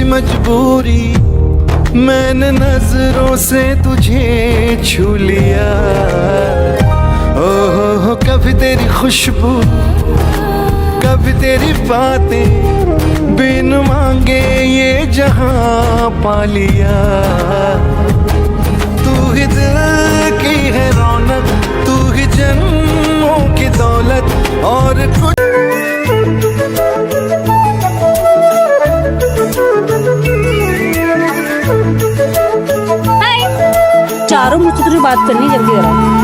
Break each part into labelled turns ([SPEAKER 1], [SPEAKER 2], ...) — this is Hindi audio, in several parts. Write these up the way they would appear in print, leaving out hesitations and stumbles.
[SPEAKER 1] मजबूरी, मैंने नजरों से तुझे छू लिया। ओहो कभी तेरी खुशबू, कभी तेरी बातें, बिन मांगे ये जहां पा लिया। तू ही दिल की है रौनक, तू ही जन्मों की दौलत और कुछ।
[SPEAKER 2] चारों मुझसे तुझे बात करनी, जल्दी करो।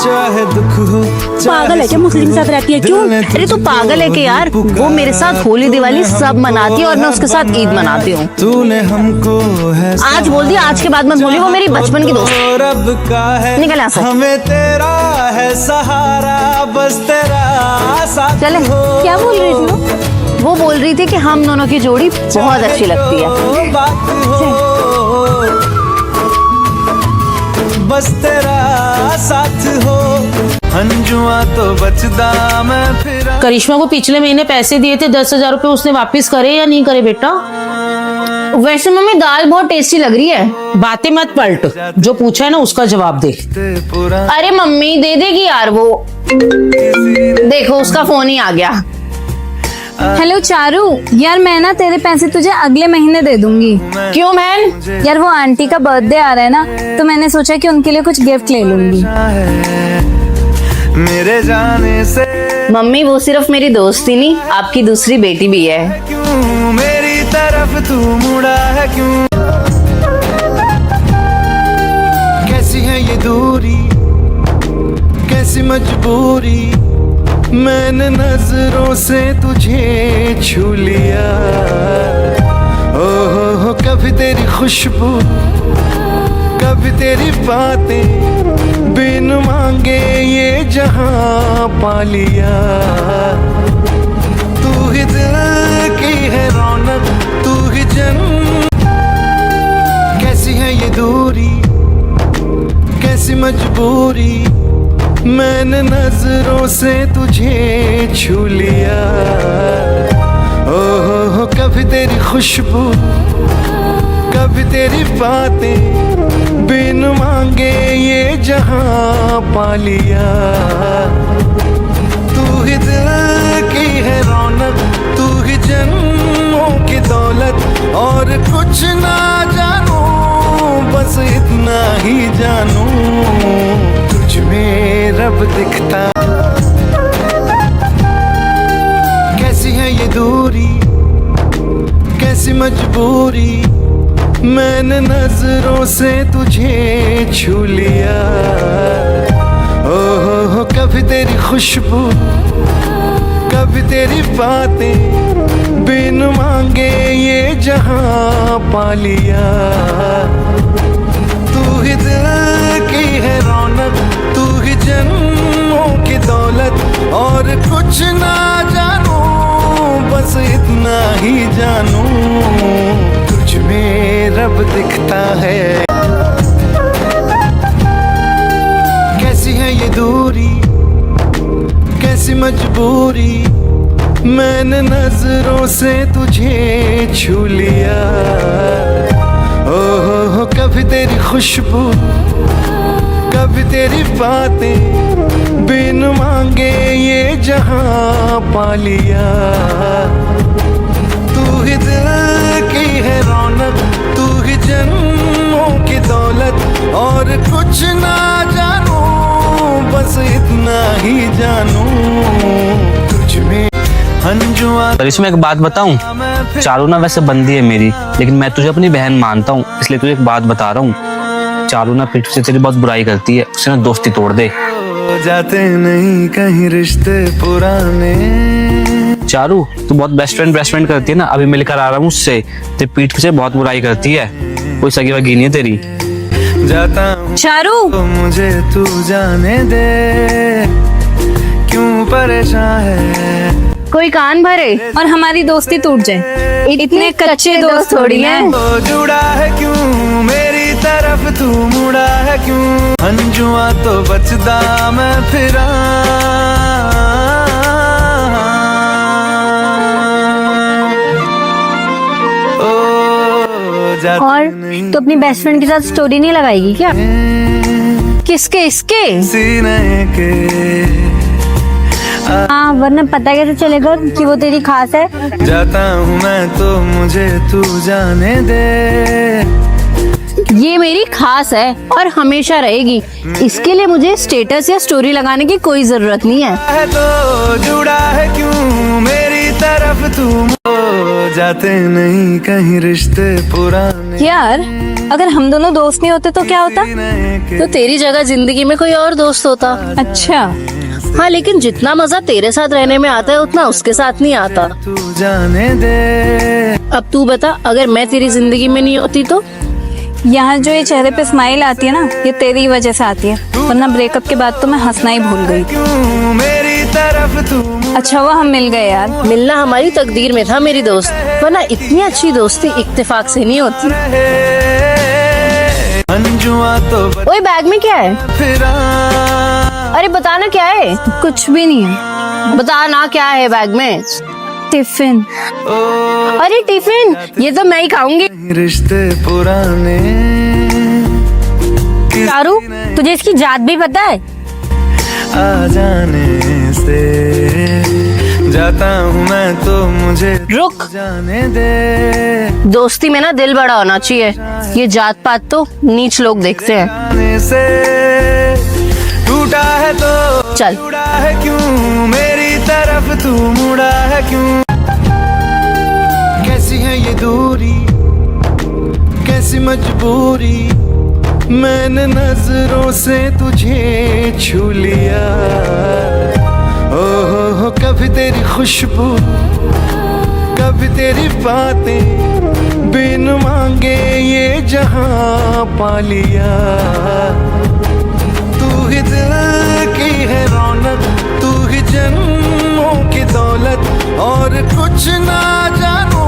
[SPEAKER 1] चाहे दुख हो,
[SPEAKER 2] पागल है क्या? मुस्लिम के साथ रहती है क्यों?
[SPEAKER 3] अरे तू पागल है कि यार, वो मेरे साथ होली दिवाली सब मनाती है और मैं उसके साथ ईद मनाती हूँ।
[SPEAKER 1] तूने हमको है
[SPEAKER 3] आज बोल दिया, आज के बाद मत बोली, वो मेरी बचपन की दोस्त।
[SPEAKER 1] रब का है,
[SPEAKER 3] निकल यहाँ से।
[SPEAKER 1] हमें तेरा है सहारा, बस तेरा साथ
[SPEAKER 3] चले।
[SPEAKER 2] क्या बोल रही थी
[SPEAKER 3] वो बोल रही थी कि हम दोनों की जोड़ी बहुत अच्छी लगती है।
[SPEAKER 1] बात हो, बस तेरा साथ हो, हंजुआ तो बचदा मैं फिर।
[SPEAKER 4] करिश्मा को पिछले महीने पैसे दिए थे 10,000 रुपए, उसने वापस करे या नहीं करे बेटा?
[SPEAKER 3] वैसे मम्मी दाल बहुत टेस्टी लग रही है।
[SPEAKER 4] बातें मत पलट, जो पूछा है ना उसका जवाब दे।
[SPEAKER 3] अरे मम्मी दे देगी यार वो। देखो उसका फोन ही आ गया।
[SPEAKER 2] हेलो चारू, यार मैं ना तेरे पैसे तुझे अगले महीने दे दूंगी।
[SPEAKER 3] क्यों बहन?
[SPEAKER 2] यार वो आंटी का बर्थडे आ रहा है ना, तो मैंने सोचा कि उनके लिए कुछ गिफ्ट ले लूंगी।
[SPEAKER 1] मेरे जाने से
[SPEAKER 3] मम्मी वो सिर्फ मेरी दोस्त ही नहीं, आपकी दूसरी बेटी भी है।
[SPEAKER 1] क्यों मेरी तरफ तू मुड़ा है क्यों? कैसी है ये दूरी, कैसी मजबूरी, मैंने नजरों से तुझे छू लिया। ओहो कभी तेरी खुशबू, कभी तेरी बातें, बिन मांगे ये जहां पा लिया। तू ही दिल की है रौनक, तू ही जन्म। कैसी है ये दूरी, कैसी मजबूरी, मैंने नजरों से तुझे छू लिया। ओहो कभी तेरी खुशबू, कभी तेरी बातें, बिन मांगे ये जहां पा लिया। तू ही दिल की है रौनक, तू ही जन्मों की दौलत और कुछ ना जानू, बस इतना ही जानू, तुझ में रब दिखता। कैसी है ये दूरी, कैसी मजबूरी, मैंने नजरों से तुझे छू लिया। ओहो कभी तेरी खुशबू, कभी तेरी बातें, बिन मांगे ये जहां पा लिया। तू ही दिल की है रौनक, तू ही जन्मों की दौलत और कुछ ना जानू, बस इतना ही जानू, तुझ में रब दिखता है। कैसी है ये दूरी, कैसी मजबूरी, मैंने नजरों से तुझे छू लिया। ओहो कभी तेरी खुशबू, कभी तेरी बातें, बिन मांगे ये जहां पा लिया। तू ही दिल की है रौनक, तू ही जन्मों की दौलत और कुछ ना जानू, बस इतना ही जानू, तुझ में हंजुआ।
[SPEAKER 5] करिश्मा एक बात बताऊं, चारू ना वैसे बंदी है मेरी, लेकिन मैं तुझे अपनी बहन मानता हूँ, इसलिए तुझे एक बात बता रहा हूँ। चारू ना पीठ से तेरी बहुत बुराई करती है, उसे ना दोस्ती तोड़ दे।
[SPEAKER 1] जाते नहीं कहीं रिश्ते पुराने।
[SPEAKER 5] चारू तू बहुत बेस्ट फ्रेंड करती है ना, अभी मिलकर आ रहा हूँ उससे, तेरी पीठ से बहुत बुराई करती है, कोई सगी वगी नहीं है तेरी।
[SPEAKER 1] जाता हूँ
[SPEAKER 2] चारू
[SPEAKER 1] तो मुझे तू जाने दे, क्यों परेशान है
[SPEAKER 3] कोई कान भरे
[SPEAKER 2] और हमारी दोस्ती टूट जाए, इतने कच्चे दोस्त थोड़ी हैं।
[SPEAKER 1] तो जुड़ा है क्यों मेरी तरफ तू मुड़ा है क्यों? हंजुआ तो बचदा मैं फिरा। ओ
[SPEAKER 2] तो अपनी बेस्ट फ्रेंड के साथ स्टोरी नहीं लगाएगी क्या?
[SPEAKER 3] किसके? इसके?
[SPEAKER 1] सीने के
[SPEAKER 2] हाँ, वरना पता कैसे चलेगा कि वो तेरी खास है?
[SPEAKER 1] जाता हूँ मैं तो मुझे तू जाने दे।
[SPEAKER 3] ये मेरी खास है और हमेशा रहेगी। इसके लिए मुझे स्टेटस या स्टोरी लगाने की कोई जरूरत नहीं है।
[SPEAKER 1] है तो जुड़ा है क्यों मेरी तरफ तू हो जाते नहीं कहीं रिश्ते पुराने।
[SPEAKER 2] यार, अगर हम दोनों दोस्त नहीं होते तो क्या होता?
[SPEAKER 3] तो तेरी जगह जिंदगी में कोई और दोस्त होता।
[SPEAKER 2] अच्छा,
[SPEAKER 3] हाँ, लेकिन जितना मजा तेरे साथ रहने में आता है उतना उसके साथ नहीं आता।
[SPEAKER 1] तू जाने दे।
[SPEAKER 3] अब तू बता, अगर मैं तेरी जिंदगी में नहीं होती तो?
[SPEAKER 2] यहाँ जो ये चेहरे पे स्माइल आती है ना, ये तेरी वजह से आती है, वरना ब्रेकअप के बाद तो मैं हंसना ही भूल गई।
[SPEAKER 1] क्यों मेरी तरफ तू
[SPEAKER 2] अच्छा हुआ हम मिल गए यार।
[SPEAKER 3] मिलना हमारी तकदीर में था मेरी दोस्त, वरना इतनी अच्छी दोस्ती इत्तेफाक से नहीं होती।
[SPEAKER 1] अंजुआ तो
[SPEAKER 3] ओए, बैग में क्या है?
[SPEAKER 1] फिरा
[SPEAKER 3] अरे बताना क्या है?
[SPEAKER 2] कुछ भी नहीं है।
[SPEAKER 3] बताना क्या है बैग में?
[SPEAKER 2] टिफिन।
[SPEAKER 3] अरे टिफिन, ये तो मैं ही खाऊंगी।
[SPEAKER 1] रिश्ते पुराने
[SPEAKER 2] चारू, तुझे इसकी जात भी पता है?
[SPEAKER 1] आ जाने से जाता हूँ मैं तो मुझे
[SPEAKER 3] रुक,
[SPEAKER 1] जाने दे।
[SPEAKER 3] दोस्ती में ना दिल बड़ा होना चाहिए। ये जात पात तो नीच लोग देखते हैं।
[SPEAKER 1] जाने से टूटा है तो
[SPEAKER 3] चल।
[SPEAKER 1] जुड़ा है क्यों मेरी तरफ तू मुड़ा है क्यों। कैसी है ये दूरी, कैसी मजबूरी, मैंने नजरों से तुझे छू लिया। ओहो, कभी तेरी खुशबू, कभी तेरी बातें, बिन मांगे ये जहां पा लिया। तू ही दिल की है रौनक, तू ही जन्मों की दौलत, और कुछ ना जानू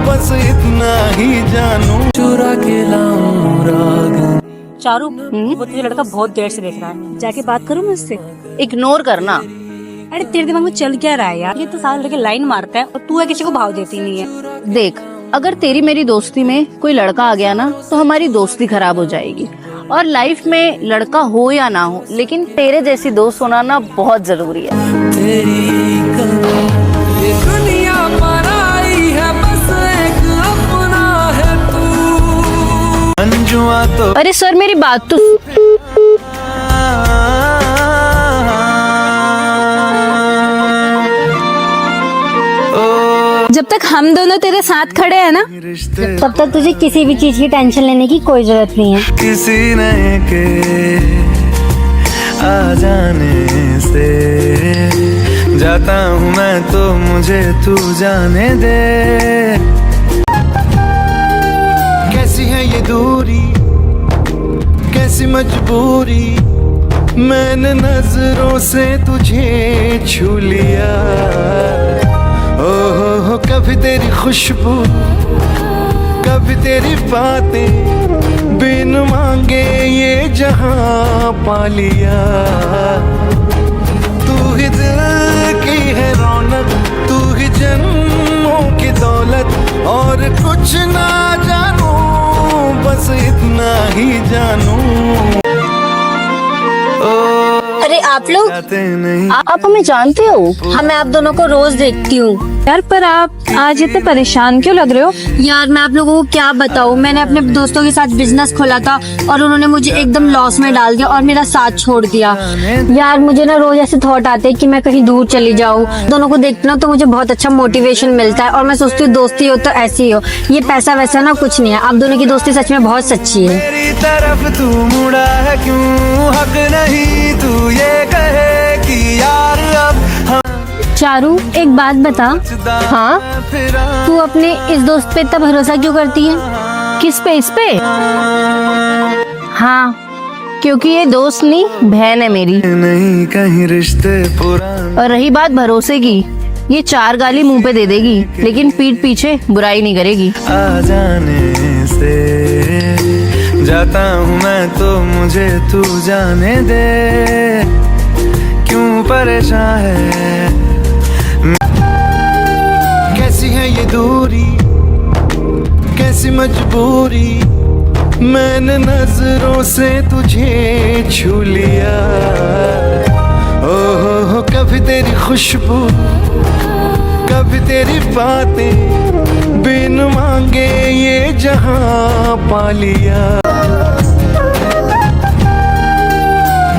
[SPEAKER 1] बस इतना ही जानू। चुरा के लाऊं राग।
[SPEAKER 6] चारू, वो तुझे लड़का बहुत देर से देख रहा है, जाके बात करूँ मैं उससे?
[SPEAKER 3] इग्नोर करना।
[SPEAKER 6] अरे तेरे दिमाग में चल क्या रहा है यार? ये तो सारे लड़के लाइन मारता है और तू है किसी को भाव देती नहीं है।
[SPEAKER 3] देख, अगर तेरी मेरी दोस्ती में कोई लड़का आ गया ना तो हमारी दोस्ती खराब हो जाएगी। और लाइफ में लड़का हो या ना हो, लेकिन तेरे जैसी दोस्त होना ना बहुत जरूरी है।
[SPEAKER 1] दुनिया पराई है, बस एक अपना है तू। अंजुआ तो
[SPEAKER 3] अरे सर, मेरी बात तो
[SPEAKER 2] जब तक हम दोनों तेरे साथ खड़े हैं ना,
[SPEAKER 1] रिश्ते
[SPEAKER 2] तब तक तुझे किसी भी चीज की टेंशन लेने की कोई जरूरत नहीं है।
[SPEAKER 1] किसी नए के आ जाने से जाता हूँ मैं तो मुझे तू जाने दे। कैसी है ये दूरी, कैसी मजबूरी, मैंने नजरों से तुझे छू लिया। ओहो, कभी तेरी खुशबू, कभी तेरी बातें, बिन मांगे ये जहां पा लिया। तू ही दिल की है रौनक, तू ही जन्मों की दौलत, और कुछ ना जानू बस इतना ही जानू।
[SPEAKER 2] अरे आप लोग,
[SPEAKER 1] जाते नहीं
[SPEAKER 3] आप हमें जानते हो?
[SPEAKER 2] हाँ, मैं आप दोनों को रोज देखती हूँ यार, पर आप आज इतने परेशान क्यों लग रहे हो? यार मैं आप लोगों को क्या बताऊँ, मैंने अपने दोस्तों के साथ बिजनेस खोला था और उन्होंने मुझे एकदम लॉस में डाल दिया और मेरा साथ छोड़ दिया। यार मुझे ना रोज ऐसे थॉट आते हैं कि मैं कहीं दूर चली जाऊँ। दोनों को देखती ना तो मुझे बहुत अच्छा मोटिवेशन मिलता है और मैं सोचती हूँ दोस्ती हो तो ऐसी हो, ये पैसा वैसा ना कुछ नहीं है। आप दोनों की दोस्ती सच में बहुत सच्ची है।
[SPEAKER 1] मेरी तरफ तू मुड़ा है क्यों, हक नहीं तू ये कहे कि यार अब हम
[SPEAKER 2] चारू, एक बात बता,
[SPEAKER 3] हाँ?
[SPEAKER 1] फिरा
[SPEAKER 2] तू अपने इस दोस्त पे इतना भरोसा क्यों करती है?
[SPEAKER 3] किस पे? इस पे? हाँ, क्योंकि ये दोस्त नहीं, बहन है मेरी।
[SPEAKER 1] नहीं कहीं रिश्ते पुराने।
[SPEAKER 3] और रही बात भरोसे की, ये 4 गाली मुंह पे दे देगी लेकिन पीठ पीछे बुराई नहीं करेगी।
[SPEAKER 1] आ जाने से जाता हूँ मैं तो मुझे तू जाने दे। क्यों परेशान है, कैसी है ये दूरी, कैसी कैसी मजबूरी, मैंने नजरों से तुझे छू लिया। ओहो कभी तेरी खुशबू, कभी तेरी बातें, बिन मांगे ये जहां पा लिया।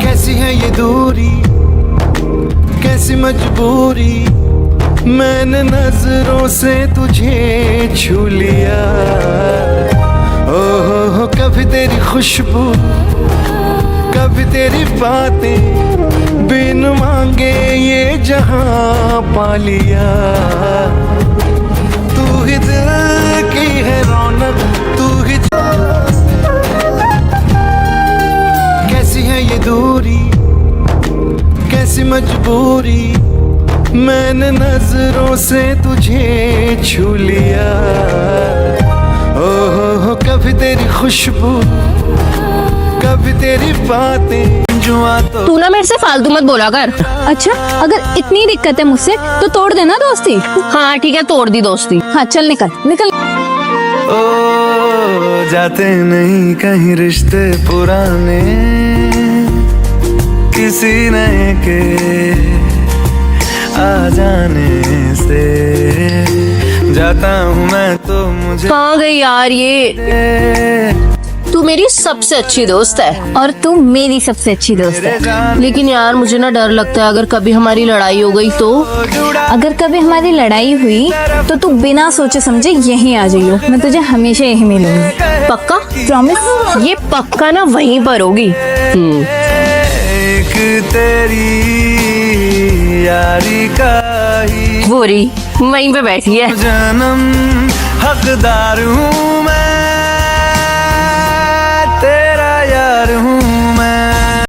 [SPEAKER 1] कैसी है ये दूरी, कैसी मजबूरी, मैंने नजरों से तुझे छू लिया। ओहो कभी तेरी खुशबू, कभी तेरी बातें, बिन मांगे ये जहां पा लिया। तू ही दिल की है रौनक, तू ही। कैसी है ये दूरी, कैसी मजबूरी, मैंने नजरों से तुझे छू लिया। ओहो कभी तेरी खुशबू, कभी तेरी बातें, जुआ तो।
[SPEAKER 3] तू ना मेरे से फालतू मत बोला कर।
[SPEAKER 2] अच्छा, अगर इतनी दिक्कत है मुझसे तो तोड़ देना दोस्ती।
[SPEAKER 3] हाँ ठीक है, तोड़ दी दोस्ती।
[SPEAKER 2] हाँ चल निकल निकल।
[SPEAKER 1] ओ जाते नहीं कहीं रिश्ते पुराने, किसी नए के आ जाने से जाता हूँ मैं तो मुझे।
[SPEAKER 3] कहाँ गई यार ये? तू मेरी सबसे अच्छी दोस्त है।
[SPEAKER 2] और तू मेरी सबसे अच्छी दोस्त है।
[SPEAKER 3] लेकिन यार मुझे ना डर लगता है, अगर कभी हमारी लड़ाई हो गई तो।
[SPEAKER 2] अगर कभी हमारी लड़ाई हुई तो तू बिना सोचे समझे यहीं आ जाइयो, मैं तुझे हमेशा यहीं मिलूंगी।
[SPEAKER 3] पक्का?
[SPEAKER 2] प्रॉमिस?
[SPEAKER 3] ये पक्का ना वहीं पर होगी।
[SPEAKER 1] एक तेरी यारी का ही
[SPEAKER 3] वो रही वहीं पे बैठी है।
[SPEAKER 1] जन्म हकदार हूँ